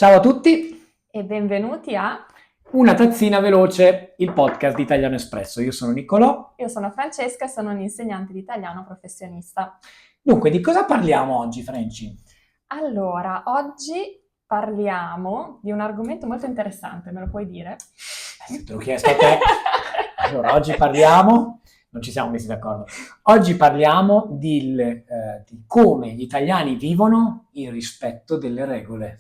Ciao a tutti, E benvenuti a... una tazzina veloce, il podcast di Italiano Espresso. Io sono Nicolò. Io sono Francesca e sono un'insegnante di italiano professionista. Dunque, di cosa parliamo oggi, Franci? Allora, oggi parliamo di un argomento molto interessante, me lo puoi dire? Se te l'ho chiesto a te. Allora, oggi parliamo, non ci siamo messi d'accordo, oggi parliamo di come gli italiani vivono il rispetto delle regole.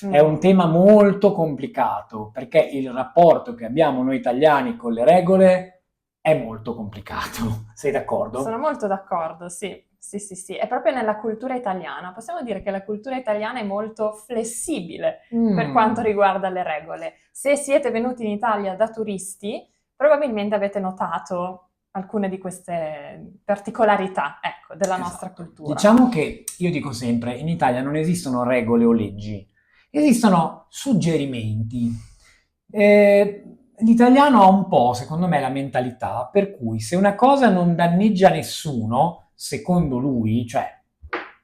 È un tema molto complicato perché il rapporto che abbiamo noi italiani con le regole è molto complicato. Sei d'accordo? Sono molto d'accordo, sì. Sì. È proprio nella cultura italiana. Possiamo dire che la cultura italiana è molto flessibile per quanto riguarda le regole. Se siete venuti in Italia da turisti, probabilmente avete notato alcune di queste particolarità, ecco, della nostra Esatto. cultura. Diciamo che io dico sempre, in Italia non esistono regole o leggi, esistono suggerimenti. L'italiano ha un po', secondo me, la mentalità per cui se una cosa non danneggia nessuno, secondo lui, cioè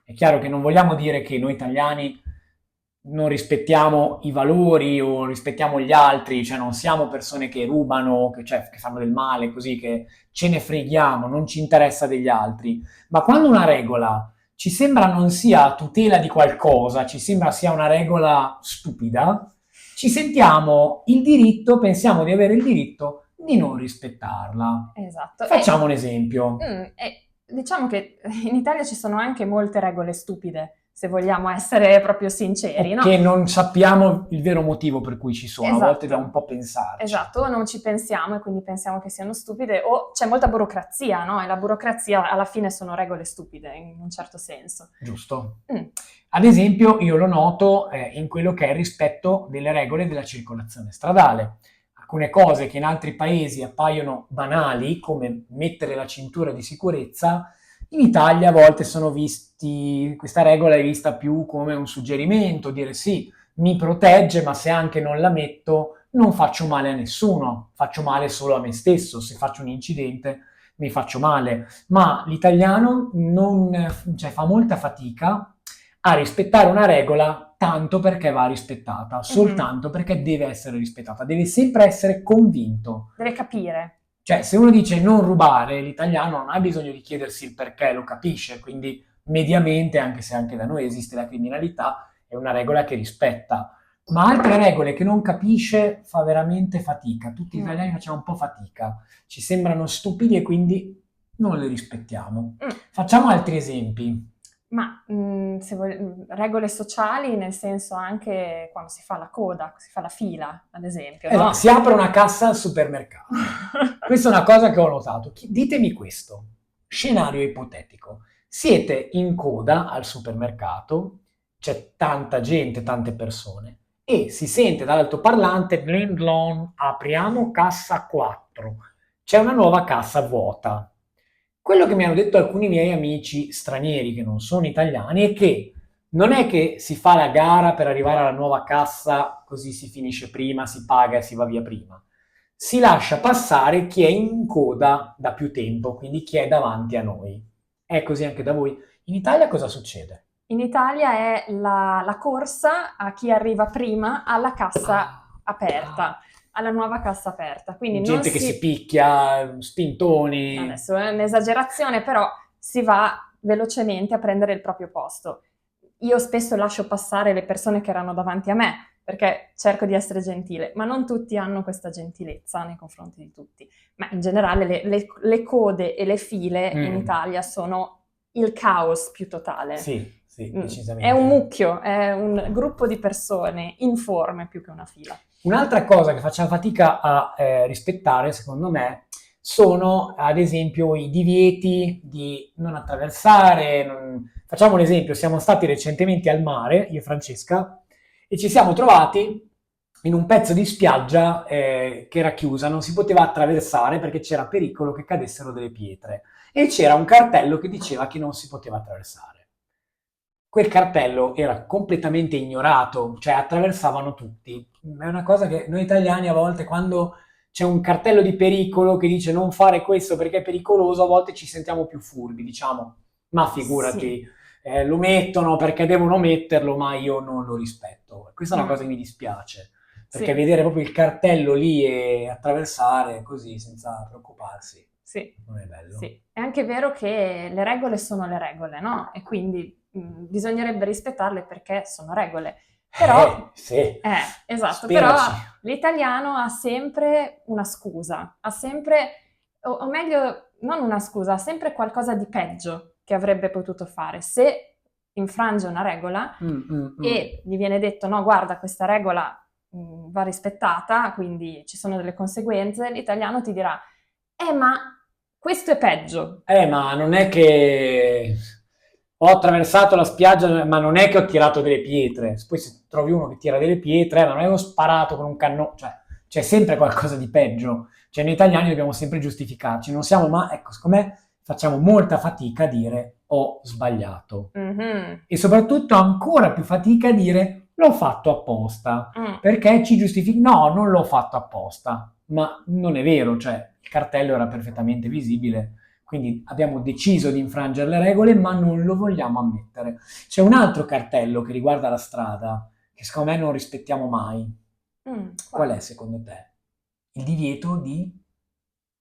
è chiaro che non vogliamo dire che noi italiani non rispettiamo i valori o rispettiamo gli altri, cioè non siamo persone che rubano, che fanno del male, così che ce ne freghiamo, non ci interessa degli altri. Ma quando una regola ci sembra non sia a tutela di qualcosa, ci sembra sia una regola stupida, ci sentiamo il diritto, pensiamo di avere il diritto di non rispettarla. Esatto. Facciamo un esempio. Diciamo che in Italia ci sono anche molte regole stupide, se vogliamo essere proprio sinceri, no? Che non sappiamo il vero motivo per cui ci sono, a volte Esatto. da un po' pensarci. Esatto, o non ci pensiamo e quindi pensiamo che siano stupide, o c'è molta burocrazia, no? E la burocrazia alla fine sono regole stupide, in un certo senso. Giusto. Ad esempio, io lo noto in quello che è il rispetto delle regole della circolazione stradale. Alcune cose che in altri paesi appaiono banali, come mettere la cintura di sicurezza, in Italia a volte questa regola è vista più come un suggerimento, dire sì, mi protegge, ma se anche non la metto non faccio male a nessuno, faccio male solo a me stesso, se faccio un incidente mi faccio male. Ma l'italiano fa molta fatica a rispettare una regola tanto perché va rispettata, soltanto perché deve essere rispettata, deve sempre essere convinto. Deve capire. Cioè, se uno dice non rubare, l'italiano non ha bisogno di chiedersi il perché, lo capisce, quindi mediamente, anche se anche da noi esiste la criminalità, è una regola che rispetta. Ma altre regole che non capisce fa veramente fatica. Tutti gli italiani facciamo un po' fatica. Ci sembrano stupidi e quindi non le rispettiamo. Facciamo altri esempi. Ma regole sociali, nel senso anche quando si fa la coda, si fa la fila, ad esempio. Esatto, no? si apre una cassa al supermercato. Questa è una cosa che ho notato. Ditemi questo. Scenario ipotetico. Siete in coda al supermercato, c'è tanta gente, tante persone, e si sente dall'altoparlante "Glin glon, apriamo cassa 4". C'è una nuova cassa vuota. Quello che mi hanno detto alcuni miei amici stranieri che non sono italiani è che non è che si fa la gara per arrivare alla nuova cassa, così si finisce prima, si paga e si va via prima. Si lascia passare chi è in coda da più tempo, quindi chi è davanti a noi. È così anche da voi. In Italia cosa succede? In Italia è la corsa a chi arriva prima alla cassa aperta, alla nuova cassa aperta. Quindi Gente che si picchia, spintoni. Adesso è un'esagerazione, però si va velocemente a prendere il proprio posto. Io spesso lascio passare le persone che erano davanti a me, perché cerco di essere gentile, ma non tutti hanno questa gentilezza nei confronti di tutti. Ma in generale le code e le file in Italia sono il caos più totale. Sì, decisamente. È un mucchio, è un gruppo di persone informe più che una fila. Un'altra cosa che facciamo fatica a rispettare, secondo me, sono ad esempio i divieti di non attraversare. Facciamo un esempio, siamo stati recentemente al mare, io e Francesca, e ci siamo trovati in un pezzo di spiaggia che era chiusa, non si poteva attraversare perché c'era pericolo che cadessero delle pietre e c'era un cartello che diceva che non si poteva attraversare. Quel cartello era completamente ignorato, cioè attraversavano tutti. È una cosa che noi italiani a volte, quando c'è un cartello di pericolo che dice non fare questo perché è pericoloso, a volte ci sentiamo più furbi, diciamo, ma figurati, lo mettono perché devono metterlo, ma io non lo rispetto. Questa è una Mm. cosa che mi dispiace, perché Sì, vedere proprio il cartello lì e attraversare così senza preoccuparsi sì, non è bello. sì. È anche vero che le regole sono le regole, no? E quindi bisognerebbe rispettarle perché sono regole. Però, Sì, esatto, però speraci. l'italiano ha sempre una scusa, ha sempre, o meglio, non una scusa, ha sempre qualcosa di peggio che avrebbe potuto fare. Se infrange una regola Mm. e gli viene detto no, guarda, questa regola va rispettata, quindi ci sono delle conseguenze, l'italiano ti dirà, ma questo è peggio. Ma non è che ho attraversato la spiaggia, ma non è che ho tirato delle pietre. Poi se trovi uno che tira delle pietre, ma non è che ho sparato con un cannone, cioè c'è sempre qualcosa di peggio. Cioè noi italiani dobbiamo sempre giustificarci, non siamo mai, ecco, secondo me facciamo molta fatica a dire ho sbagliato. Mhm. E soprattutto ancora più fatica a dire l'ho fatto apposta, Mm. perché ci giustifichi, no, non l'ho fatto apposta, ma non è vero, cioè il cartello era perfettamente visibile, quindi abbiamo deciso di infrangere le regole, ma non lo vogliamo ammettere. C'è un altro cartello che riguarda la strada, che secondo me non rispettiamo mai. Qual è Quale? secondo te? Il divieto di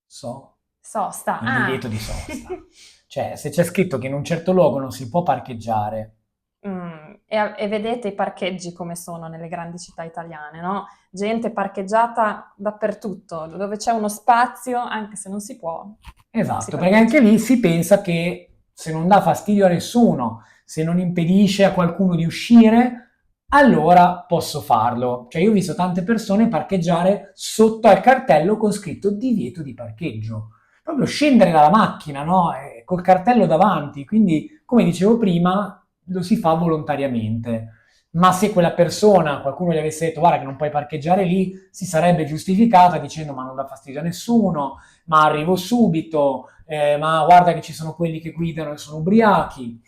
Sosta. il Ah. divieto di sosta. Cioè, se c'è scritto che in un certo luogo non si può parcheggiare. E vedete i parcheggi come sono nelle grandi città italiane, no? Gente parcheggiata dappertutto, dove c'è uno spazio, anche se non si può, si Esatto, perché parcheggia. anche lì si pensa che se non dà fastidio a nessuno, se non impedisce a qualcuno di uscire, allora posso farlo. Cioè io ho visto tante persone parcheggiare sotto al cartello con scritto divieto di parcheggio. Proprio scendere dalla macchina, no? Col cartello davanti. Quindi, come dicevo prima, lo si fa volontariamente. Ma se quella persona, qualcuno gli avesse detto guarda che non puoi parcheggiare lì, si sarebbe giustificata dicendo ma non dà fastidio a nessuno, ma arrivo subito, ma guarda che ci sono quelli che guidano e sono ubriachi.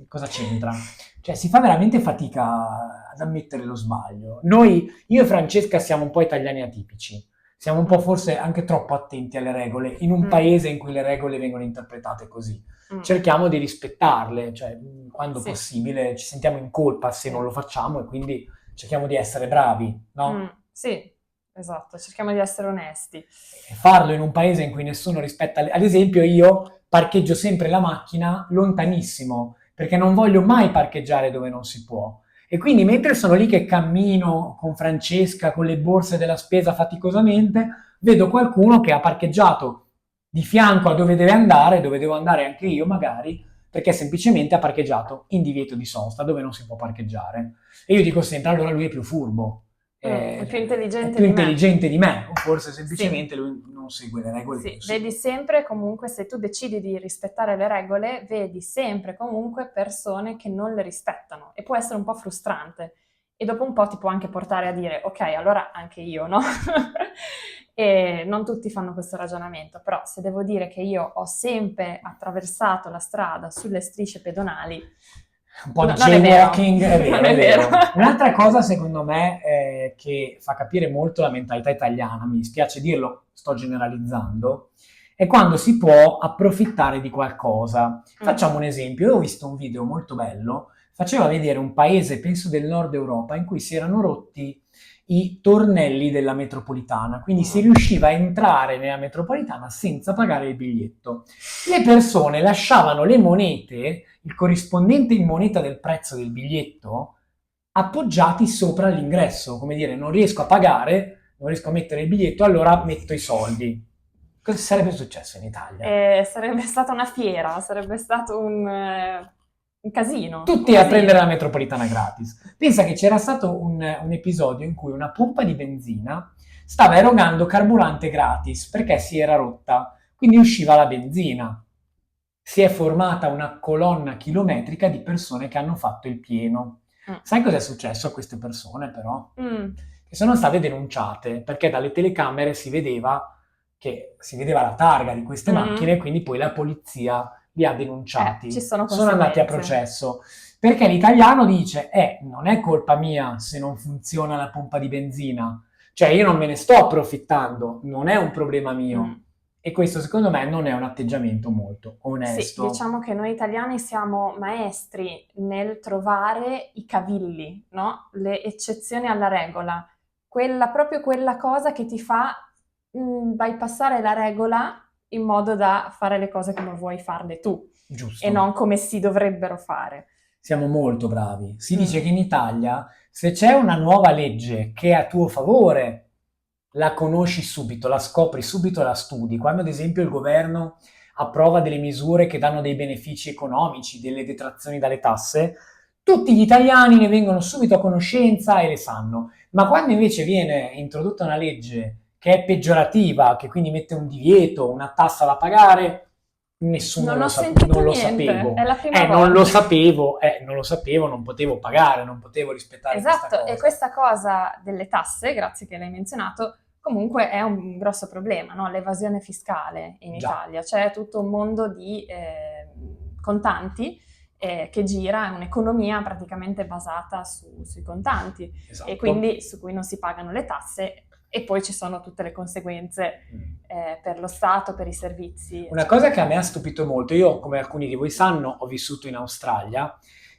Cosa c'entra? Cioè, si fa veramente fatica ad ammettere lo sbaglio. Noi, io e Francesca siamo un po' italiani atipici. Siamo un po' forse anche troppo attenti alle regole, in un Mm, paese in cui le regole vengono interpretate così. mm, Cerchiamo di rispettarle, cioè quando sì. possibile ci sentiamo in colpa se non lo facciamo e quindi cerchiamo di essere bravi, Mm, no? sì, esatto, cerchiamo di essere onesti. E farlo in un paese in cui nessuno rispetta, ad esempio io parcheggio sempre la macchina lontanissimo, perché non voglio mai parcheggiare dove non si può. E quindi mentre sono lì che cammino con Francesca, con le borse della spesa faticosamente, vedo qualcuno che ha parcheggiato di fianco a dove deve andare, dove devo andare anche io magari, perché semplicemente ha parcheggiato in divieto di sosta, dove non si può parcheggiare. E io dico sempre, allora lui è più furbo, È più è intelligente più di me. intelligente di me, o forse Sì. semplicemente lui non segue le regole che io Sì, vedi seguo. sempre comunque se tu decidi di rispettare le regole, vedi sempre comunque persone che non le rispettano e può essere un po' frustrante e dopo un po' ti può anche portare a dire ok, allora anche io, no? E non tutti fanno questo ragionamento, però se devo dire che io ho sempre attraversato la strada sulle strisce pedonali, Un po' di non è vero, jaywalking, è non vero, è è vero. vero. Un'altra cosa, secondo me, che fa capire molto la mentalità italiana, mi dispiace dirlo, sto generalizzando, è quando si può approfittare di qualcosa. Mm, Facciamo un esempio, io ho visto un video molto bello, faceva vedere un paese, penso del nord Europa, in cui si erano rotti i tornelli della metropolitana, quindi si mm. riusciva a entrare nella metropolitana senza pagare il biglietto. Le persone lasciavano le monete, il corrispondente in moneta del prezzo del biglietto, appoggiati sopra l'ingresso, come dire, non riesco a pagare, non riesco a mettere il biglietto, allora metto i soldi. Cosa sarebbe successo in Italia? Sarebbe stata una fiera, sarebbe stato un casino, un Tutti a prendere la casino. metropolitana gratis. Pensa che c'era stato un episodio in cui una pompa di benzina stava erogando carburante gratis perché si era rotta, quindi usciva la benzina. Si è formata una colonna chilometrica di persone che hanno fatto il pieno. Mm. Sai cosa è successo a queste persone però? Mm. Che sono state denunciate perché dalle telecamere si vedeva la targa di queste macchine Mhm. e quindi poi la polizia li ha Ci denunciati. sono Sono andati a conseguenze. processo perché l'italiano dice non è colpa mia se non funziona la pompa di benzina, cioè io non me ne sto approfittando, non è un problema mio. Mm. E questo secondo me non è un atteggiamento molto Sì, onesto. diciamo che noi italiani siamo maestri nel trovare i cavilli, no? Le eccezioni alla regola. Proprio quella cosa che ti fa bypassare la regola in modo da fare le cose come vuoi farle tu e Giusto. non come si dovrebbero fare. Siamo molto bravi. Si Mm. dice che in Italia, se c'è una nuova legge che è a tuo favore, la conosci subito, la scopri subito, la studi. Quando ad esempio il governo approva delle misure che danno dei benefici economici, delle detrazioni dalle tasse, tutti gli italiani ne vengono subito a conoscenza e le sanno. Ma quando invece viene introdotta una legge che è peggiorativa, che quindi mette un divieto, una tassa da pagare, nessuno Non ho non sentito lo niente, sapevo. è la prima Non lo volta. sapevo, non lo sapevo, non potevo pagare, non potevo rispettare questa Esatto, e cosa. questa cosa delle tasse, grazie che l'hai menzionato, comunque è un grosso problema, no? L'evasione fiscale in Già, Italia. C'è tutto un mondo di contanti che gira, è un'economia praticamente basata sui contanti esatto. e quindi su cui non si pagano le tasse e poi ci sono tutte le conseguenze per lo Stato, per i servizi. Una eccetera. cosa che a me ha stupito molto, io come alcuni di voi sanno ho vissuto in Australia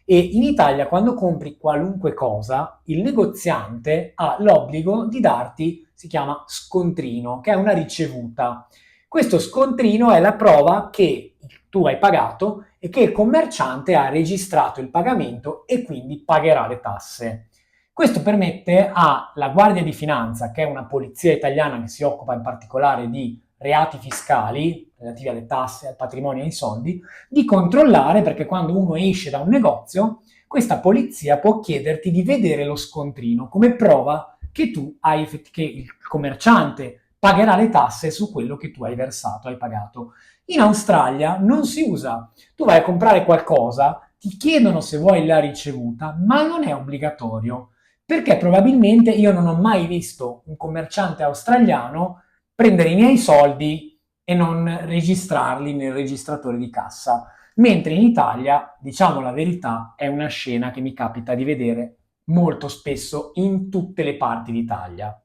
e in Italia quando compri qualunque cosa il negoziante ha l'obbligo di darti, si chiama scontrino, che è una ricevuta. Questo scontrino è la prova che tu hai pagato e che il commerciante ha registrato il pagamento e quindi pagherà le tasse. Questo permette alla Guardia di Finanza, che è una polizia italiana che si occupa in particolare di reati fiscali relativi alle tasse, al patrimonio e ai soldi, di controllare perché quando uno esce da un negozio, questa polizia può chiederti di vedere lo scontrino come prova che che il commerciante pagherà le tasse su quello che tu hai versato, hai pagato. In Australia non si usa. Tu vai a comprare qualcosa, ti chiedono se vuoi la ricevuta, ma non è obbligatorio. Perché probabilmente io non ho mai visto un commerciante australiano prendere i miei soldi e non registrarli nel registratore di cassa. Mentre in Italia, diciamo la verità, è una scena che mi capita di vedere molto spesso in tutte le parti d'Italia.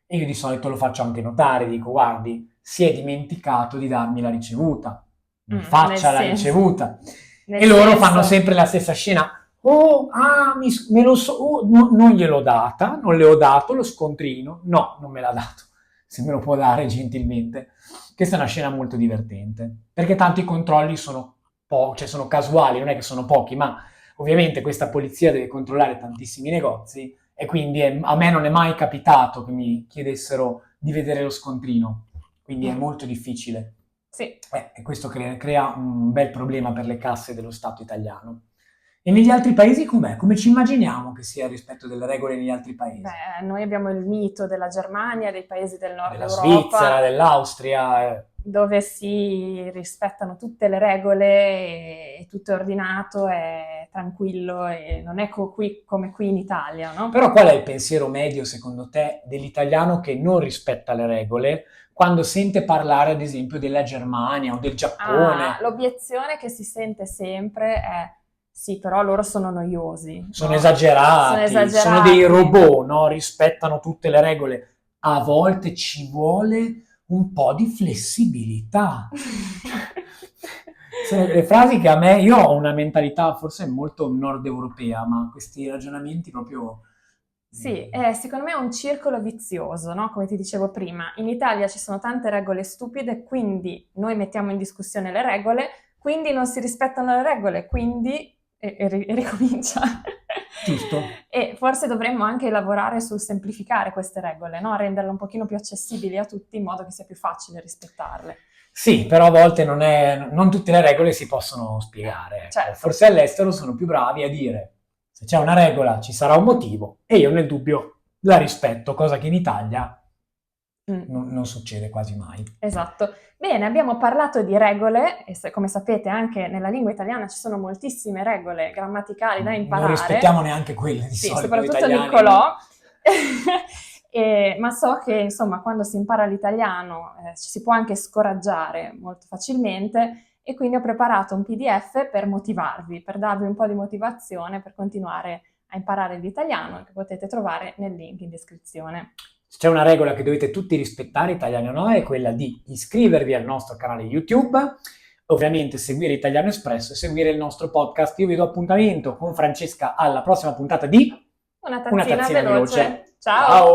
E io di solito lo faccio anche notare, dico guardi, si è dimenticato di darmi la ricevuta, mi faccia la ricevuta. E loro fanno sempre la stessa scena. Oh, me lo so, oh, no, non gliel'ho data, non le ho dato lo scontrino. No, non me l'ha dato. Se me lo può dare gentilmente. Questa è una scena molto divertente, perché tanto i controlli sono cioè sono casuali, non è che sono pochi, ma ovviamente questa polizia deve controllare tantissimi negozi e quindi a me non è mai capitato che mi chiedessero di vedere lo scontrino, quindi è molto difficile. Sì. E questo crea un bel problema per le casse dello Stato italiano. E negli altri paesi com'è? Come ci immaginiamo che sia il rispetto delle regole negli altri paesi? Beh, noi abbiamo il mito della Germania, dei paesi del nord Della Europa, Svizzera, dell'Austria. dove si rispettano tutte le regole e tutto è ordinato, è tranquillo e non è come qui in Italia, no? Però qual è il pensiero medio, secondo te, dell'italiano che non rispetta le regole quando sente parlare, ad esempio, della Germania o del Giappone? L'obiezione che si sente sempre è sì, però loro sono noiosi. Sono no? esagerati, sono dei robot, no? Rispettano tutte le regole. A volte ci vuole un po' di flessibilità. Sono le frasi che a me, io ho una mentalità forse molto nord europea, ma questi ragionamenti proprio... Sì, secondo me è un circolo vizioso, no? Come ti dicevo prima, in Italia ci sono tante regole stupide, quindi noi mettiamo in discussione le regole, quindi non si rispettano le regole, quindi e ricomincia. Giusto. E forse dovremmo anche lavorare sul semplificare queste regole, no? Renderle un pochino più accessibili a tutti in modo che sia più facile rispettarle. Sì, però a volte non tutte le regole si possono spiegare. Ecco. Certo. Forse all'estero sono più bravi a dire se c'è una regola ci sarà un motivo e io nel dubbio la rispetto, cosa che in Italia non succede quasi mai. Esatto. Bene, abbiamo parlato di regole e come sapete anche nella lingua italiana ci sono moltissime regole grammaticali da imparare. Non rispettiamo neanche quelle di solito soprattutto italiani. Niccolò. Ma so che insomma quando si impara l'italiano ci si può anche scoraggiare molto facilmente e quindi ho preparato un PDF per motivarvi, per darvi un po' di motivazione per continuare a imparare l'italiano che potete trovare nel link in descrizione. c'è una regola che dovete tutti rispettare, Italiano No, è quella di iscrivervi al nostro canale YouTube, ovviamente seguire Italiano Espresso e seguire il nostro podcast. Io vi do appuntamento con Francesca alla prossima puntata di Una Una tazzina tazzina veloce. veloce. Ciao! Ciao!